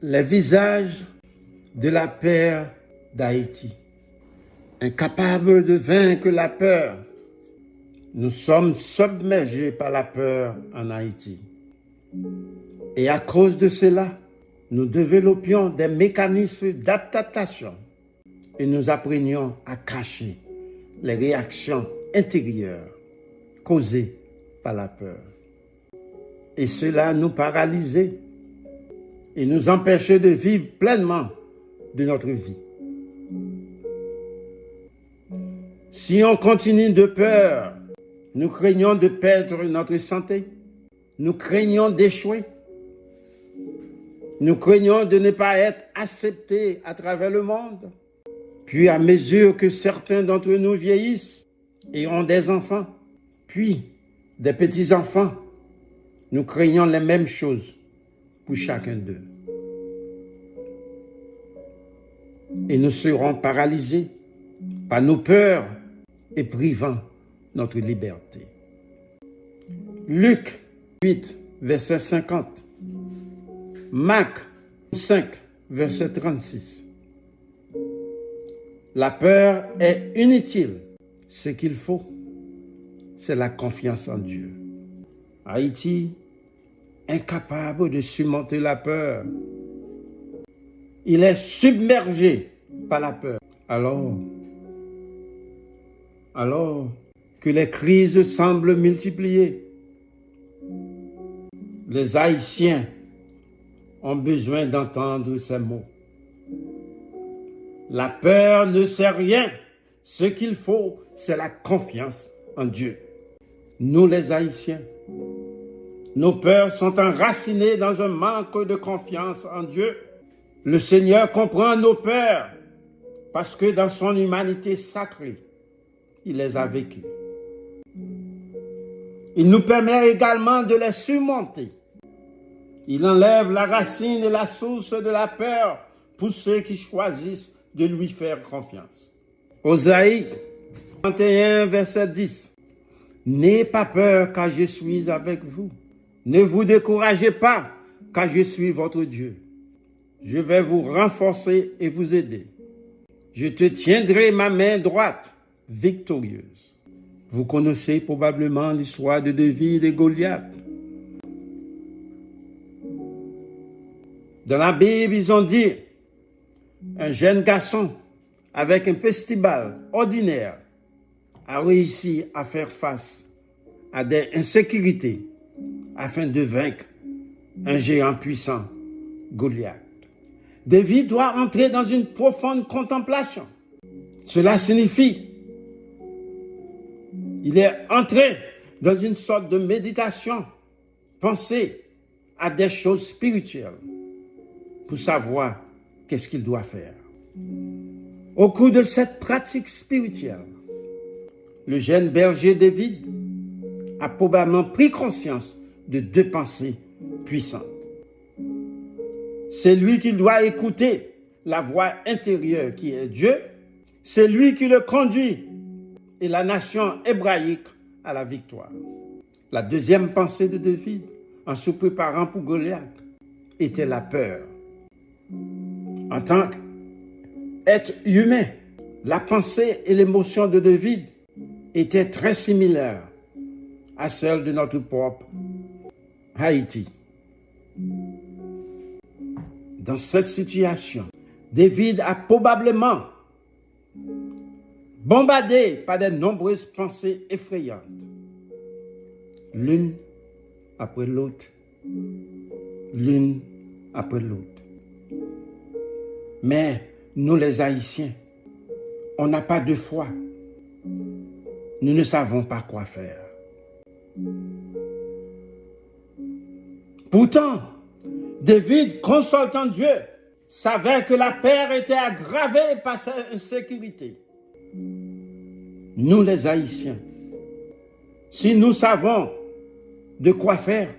Les visages de la peur d'Haïti. Incapables de vaincre la peur, nous sommes submergés par la peur en Haïti. Et à cause de cela, nous développions des mécanismes d'adaptation et nous apprenions à cacher les réactions intérieures causées par la peur. Et cela nous paralysait et nous empêchait de vivre pleinement de notre vie. Si on continue de peur, nous craignons de perdre notre santé, nous craignons d'échouer, nous craignons de ne pas être acceptés à travers le monde. Puis à mesure que certains d'entre nous vieillissent et ont des enfants, puis des petits-enfants, nous craignons les mêmes choses pour chacun d'eux. Et nous serons paralysés par nos peurs et privant notre liberté. Luc 8, verset 50. Marc 5, verset 36. La peur est inutile. Ce qu'il faut, c'est la confiance en Dieu. Haïti, incapable de surmonter la peur, il est submergé par la peur. Alors que les crises semblent multiplier, les Haïtiens ont besoin d'entendre ces mots. La peur ne sert à rien. Ce qu'il faut, c'est la confiance en Dieu. Nous, les Haïtiens, nos peurs sont enracinées dans un manque de confiance en Dieu. Le Seigneur comprend nos peurs parce que dans son humanité sacrée, il les a vécues. Il nous permet également de les surmonter. Il enlève la racine et la source de la peur pour ceux qui choisissent de lui faire confiance. Osaïe 31, verset 10. N'ayez pas peur car je suis avec vous. Ne vous découragez pas car je suis votre Dieu. Je vais vous renforcer et vous aider. Je te tiendrai ma main droite, victorieuse. Vous connaissez probablement l'histoire de David et Goliath. Dans la Bible, ils ont dit, un jeune garçon avec un festival ordinaire a réussi à faire face à des insécurités afin de vaincre un géant puissant, Goliath. David doit entrer dans une profonde contemplation. Cela signifie il est entré dans une sorte de méditation, penser à des choses spirituelles pour savoir qu'est-ce qu'il doit faire. Au cours de cette pratique spirituelle, le jeune berger David a probablement pris conscience de deux pensées puissantes. C'est lui qui doit écouter la voix intérieure qui est Dieu. C'est lui qui le conduit et la nation hébraïque à la victoire. La deuxième pensée de David, en se préparant pour Goliath, était la peur. En tant qu'être humain, la pensée et l'émotion de David étaient très similaires à celles de notre propre Haïti. Dans cette situation, David a probablement bombardé par de nombreuses pensées effrayantes, l'une après l'autre, l'une après l'autre. Mais nous les Haïtiens, on n'a pas de foi. Nous ne savons pas quoi faire. Pourtant, David, consultant Dieu, savait que la peur était aggravée par sa insécurité. Nous les Haïtiens, si nous savons de quoi faire,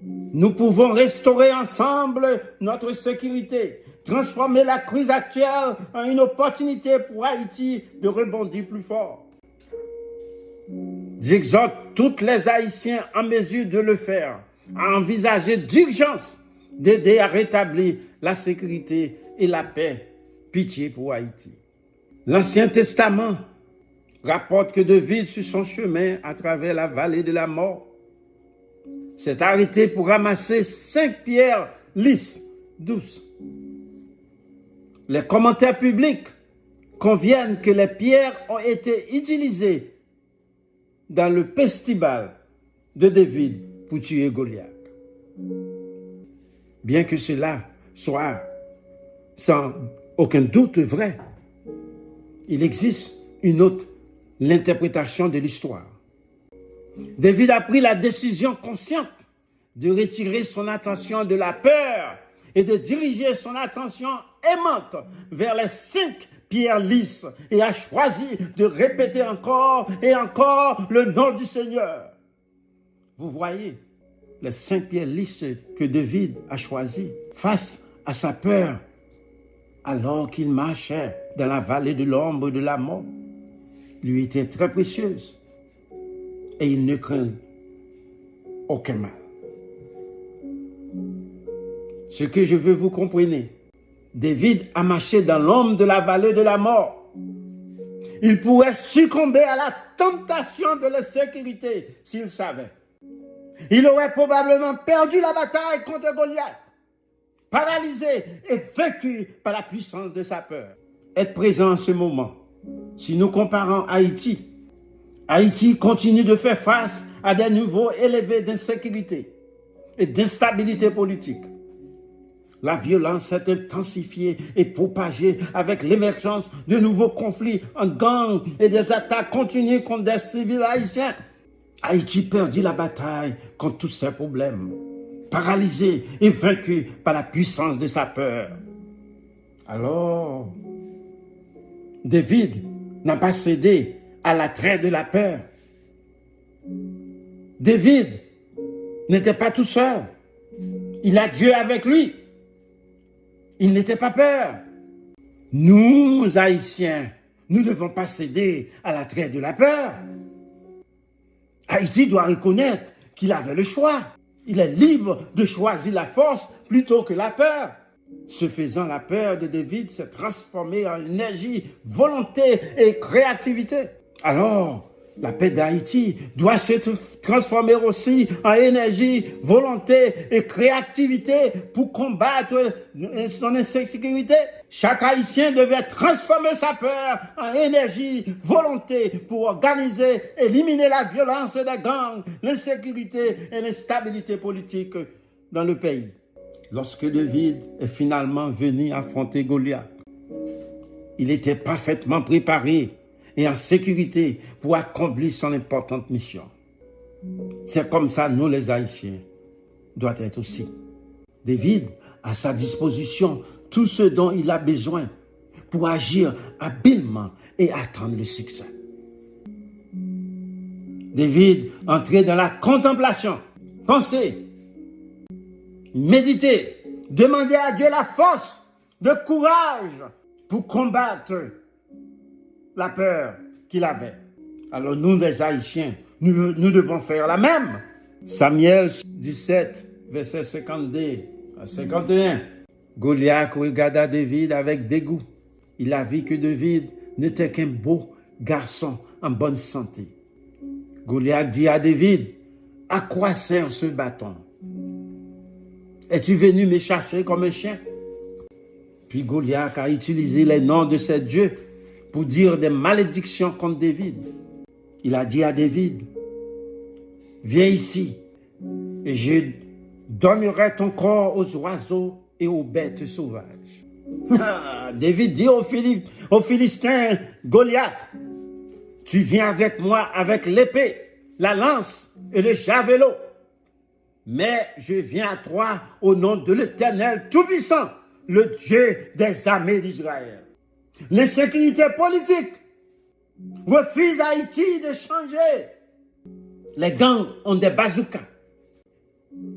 nous pouvons restaurer ensemble notre sécurité, transformer la crise actuelle en une opportunité pour Haïti de rebondir plus fort. J'exhorte tous les Haïtiens en mesure de le faire à envisager d'urgence d'aider à rétablir la sécurité et la paix. Pitié pour Haïti. L'Ancien Testament rapporte que David, sur son chemin à travers la vallée de la mort, s'est arrêté pour ramasser 5 pierres lisses, douces. Les commentaires publics conviennent que les pierres ont été utilisées dans le festival de David pour tuer Goliath. Bien que cela soit sans aucun doute vrai, il existe une autre interprétation de l'histoire. David a pris la décision consciente de retirer son attention de la peur et de diriger son attention aimante vers les 5 pierres lisses et a choisi de répéter encore et encore le nom du Seigneur. Vous voyez, les 5 pierres lisses que David a choisies face à sa peur alors qu'il marchait dans la vallée de l'ombre de la mort lui étaient très précieuses et il ne craint aucun mal. Ce que je veux vous compreniez, David a marché dans l'ombre de la vallée de la mort. Il pourrait succomber à la tentation de l'insécurité s'il savait. Il aurait probablement perdu la bataille contre Goliath, paralysé et vaincu par la puissance de sa peur. Être présent en ce moment, si nous comparons Haïti, Haïti continue de faire face à des niveaux élevés d'insécurité et d'instabilité politique. La violence s'est intensifiée et propagée avec l'émergence de nouveaux conflits en gang et des attaques continues contre des civils haïtiens. Haïti perdit la bataille contre tous ces problèmes, paralysé et vaincu par la puissance de sa peur. Alors, David n'a pas cédé à l'attrait de la peur. David n'était pas tout seul. Il a Dieu avec lui. Il n'était pas peur. Nous, Haïtiens, nous ne devons pas céder à l'attrait de la peur. Haïti doit reconnaître qu'il avait le choix. Il est libre de choisir la force plutôt que la peur. Ce faisant, la peur de David s'est transformée en énergie, volonté et créativité. Alors, la paix d'Haïti doit se transformer aussi en énergie, volonté et créativité pour combattre son insécurité. Chaque Haïtien devait transformer sa peur en énergie, volonté pour organiser, éliminer la violence des gangs, l'insécurité et l'instabilité politique dans le pays. Lorsque David est finalement venu affronter Goliath, il était parfaitement préparé et en sécurité pour accomplir son importante mission. C'est comme ça, nous les Haïtiens, doit être aussi. David a à sa disposition tout ce dont il a besoin pour agir habilement et atteindre le succès. David entrait dans la contemplation, penser, méditer, demander à Dieu la force, le courage pour combattre la peur qu'il avait. Alors nous, les Haïtiens, nous devons faire la même. Samuel 17, verset 52 à 51. Goliath regarda David avec dégoût. Il a vu que David n'était qu'un beau garçon en bonne santé. Goliath dit à David, « À quoi sert ce bâton? Es-tu venu me chasser comme un chien? » Puis Goliath a utilisé les noms de ses dieux pour dire des malédictions contre David. Il a dit à David, « Viens ici et je donnerai ton corps aux oiseaux et aux bêtes sauvages. » David dit aux Philistins, Goliath, « Tu viens avec moi avec l'épée, la lance et le javelot. Mais je viens à toi au nom de l'Éternel Tout-Puissant, le Dieu des armées d'Israël. » L'insécurité politique refuse Haïti de changer. Les gangs ont des bazookas,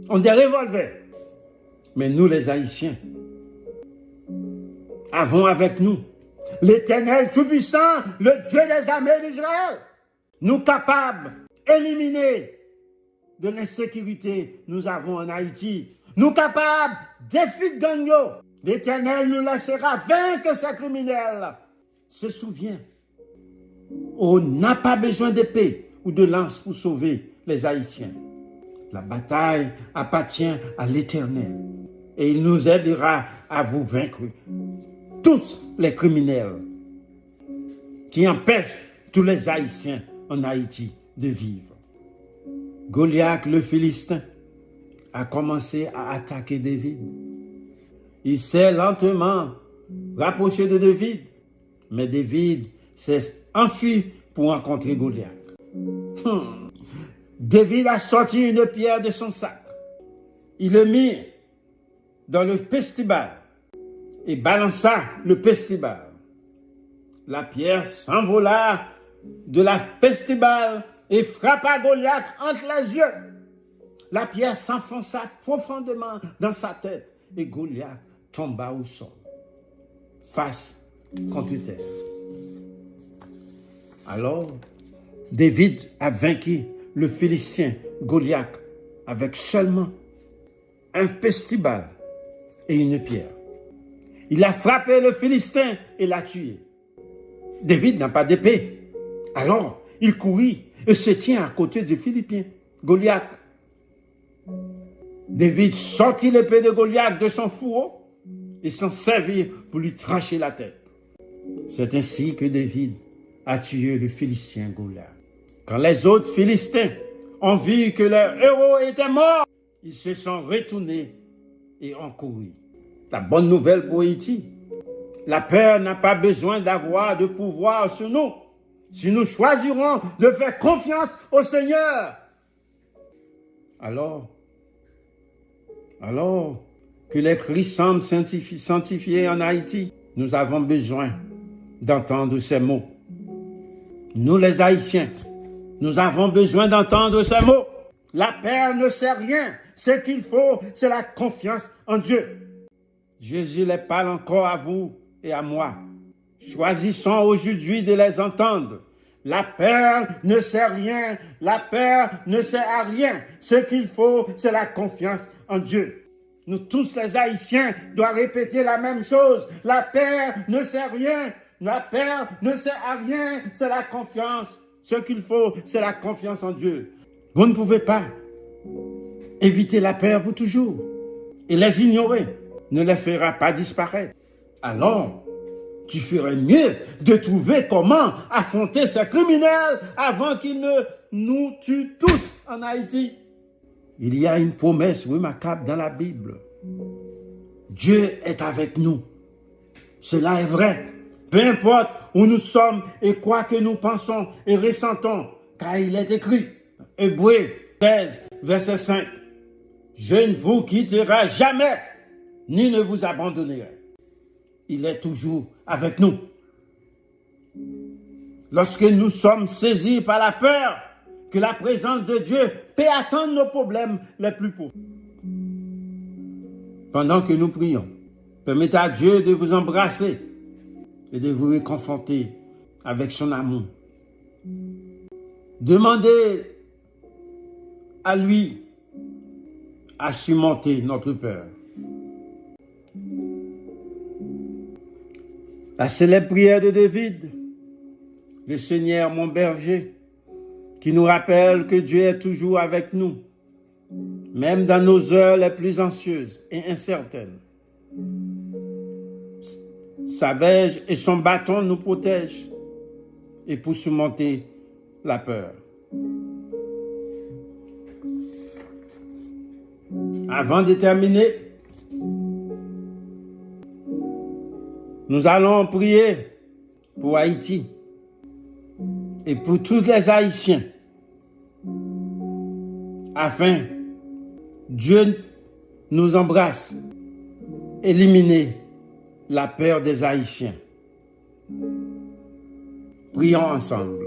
ont des revolvers. Mais nous, les Haïtiens, avons avec nous l'Éternel Tout-Puissant, le Dieu des armées d'Israël. Nous capables d'éliminer de l'insécurité nous avons en Haïti. Nous capables défier de gagner L'Éternel nous laissera vaincre ces criminels. Se souvient, on n'a pas besoin d'épée ou de lance pour sauver les Haïtiens. La bataille appartient à l'Éternel et il nous aidera à vous vaincre. Tous les criminels qui empêchent tous les Haïtiens en Haïti de vivre. Goliath le Philistin a commencé à attaquer David. Il s'est lentement rapproché de David, mais David s'est enfui pour rencontrer Goliath. David a sorti une pierre de son sac. Il le mit dans le festival et balança le festival. La pierre s'envola de la festival et frappa Goliath entre les yeux. La pierre s'enfonça profondément dans sa tête et Goliath tomba au sol, face contre terre. Alors, David a vaincu le Philistin Goliath avec seulement un festival et une pierre. Il a frappé le Philistin et l'a tué. David n'a pas d'épée. Alors, il courut et se tient à côté du Philippien, Goliath. David sortit l'épée de Goliath de son fourreau et s'en servit pour lui trancher la tête. C'est ainsi que David a tué le Philistin Goliath. Quand les autres Philistins ont vu que leur héros était mort, ils se sont retournés et ont couru. La bonne nouvelle pour Haïti, la peur n'a pas besoin d'avoir de pouvoir sur nous si nous choisirons de faire confiance au Seigneur. Alors que les cris semblent sanctifiés en Haïti, nous avons besoin d'entendre ces mots. Nous les Haïtiens, nous avons besoin d'entendre ces mots. La peur ne sert rien. Ce qu'il faut, c'est la confiance en Dieu. Jésus les parle encore à vous et à moi. Choisissons aujourd'hui de les entendre. La peur ne sert rien. La peur ne sert à rien. Ce qu'il faut, c'est la confiance en Dieu. Nous tous les Haïtiens doivent répéter la même chose. La peur ne sert à rien. La peur ne sert à rien. C'est la confiance. Ce qu'il faut, c'est la confiance en Dieu. Vous ne pouvez pas éviter la peur pour toujours et les ignorer ne les fera pas disparaître. Alors, tu ferais mieux de trouver comment affronter ces criminels avant qu'ils ne nous tuent tous en Haïti. Il y a une promesse remarquable dans la Bible. Dieu est avec nous. Cela est vrai. Peu importe où nous sommes et quoi que nous pensons et ressentons, car il est écrit, Hébreux 13, verset 5, « Je ne vous quitterai jamais, ni ne vous abandonnerai. » Il est toujours avec nous. Lorsque nous sommes saisis par la peur, que la présence de Dieu peut attendre nos problèmes les plus profonds. Pendant que nous prions, permettez à Dieu de vous embrasser et de vous réconforter avec son amour. Demandez à lui à surmonter notre peur. La célèbre prière de David, le Seigneur mon berger, qui nous rappelle que Dieu est toujours avec nous, même dans nos heures les plus anxieuses et incertaines. Sa verge et son bâton nous protègent et pour surmonter la peur. Avant de terminer, nous allons prier pour Haïti et pour tous les Haïtiens, afin Dieu nous embrasse, éliminer la peur des Haïtiens. Prions ensemble.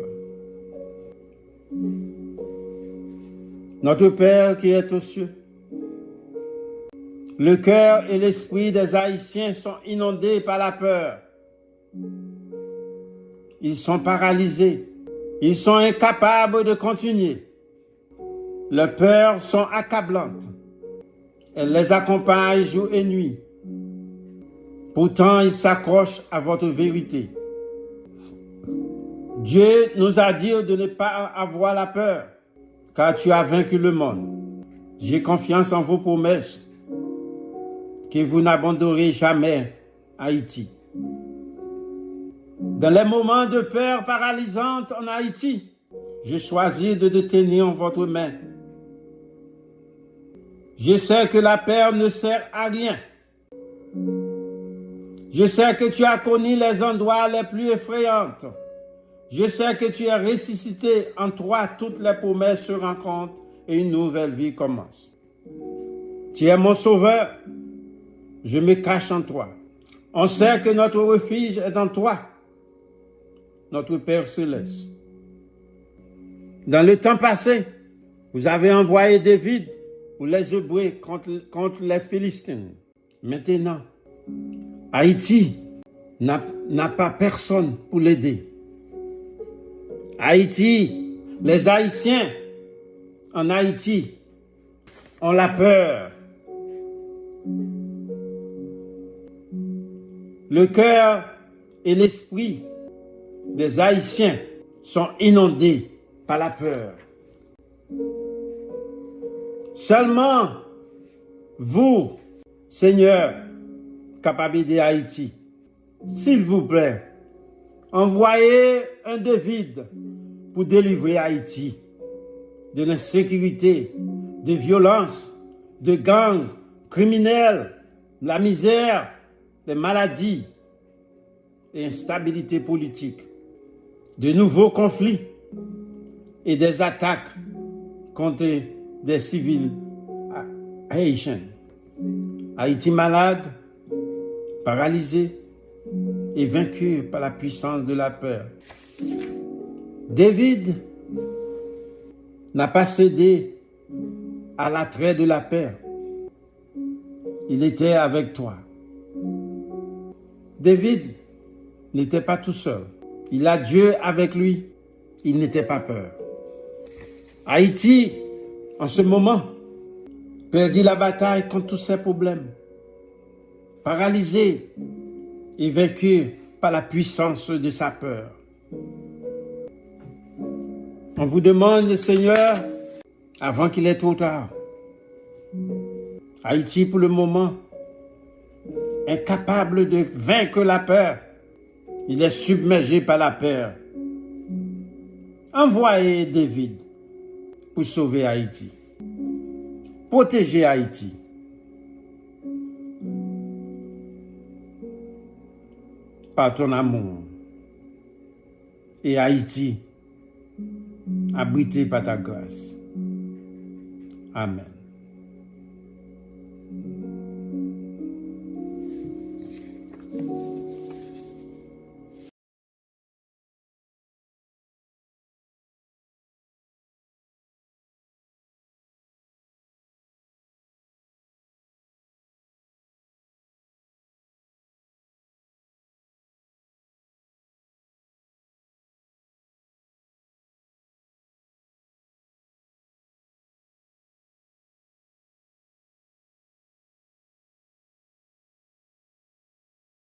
Notre Père qui est aux cieux, le cœur et l'esprit des Haïtiens sont inondés par la peur. Ils sont paralysés. Ils sont incapables de continuer. Leurs peurs sont accablantes. Elles les accompagnent jour et nuit. Pourtant, il s'accroche à votre vérité. Dieu nous a dit de ne pas avoir la peur, car tu as vaincu le monde. J'ai confiance en vos promesses, que vous n'abandonnerez jamais Haïti. Dans les moments de peur paralysante en Haïti, je choisis de te tenir en votre main. Je sais que la peur ne sert à rien. Je sais que tu as connu les endroits les plus effrayants. Je sais que tu es ressuscité. En toi, toutes les promesses se rencontrent et une nouvelle vie commence. Tu es mon sauveur. Je me cache en toi. On sait que notre refuge est en toi, notre Père céleste. Dans le temps passé, vous avez envoyé David pour les œuvrer contre les Philistins. Maintenant, Haïti n'a pas personne pour l'aider. Haïti, les Haïtiens en Haïti ont la peur. Le cœur et l'esprit des Haïtiens sont inondés par la peur. Seulement vous, Seigneur, capable d'aider Haïti, s'il vous plaît, envoyez un David pour délivrer Haïti de l'insécurité, de violence, de gangs criminels, de la misère, des maladies et instabilité politique, de nouveaux conflits et des attaques contre des civils haïtiens. Haïti malade, paralysé et vaincu par la puissance de la peur. David n'a pas cédé à l'attrait de la peur. Il était avec toi. David n'était pas tout seul. Il a Dieu avec lui. Il n'était pas peur. Haïti, en ce moment, perdit la bataille contre tous ses problèmes. Paralysé et vaincu par la puissance de sa peur. On vous demande, Seigneur, avant qu'il est trop tard. Haïti, pour le moment, incapable de vaincre la peur. Il est submergé par la peur. Envoyez David pour sauver Haïti. Protéger Haïti. Par ton amour. Et Haïti, abrité par ta grâce. Amen.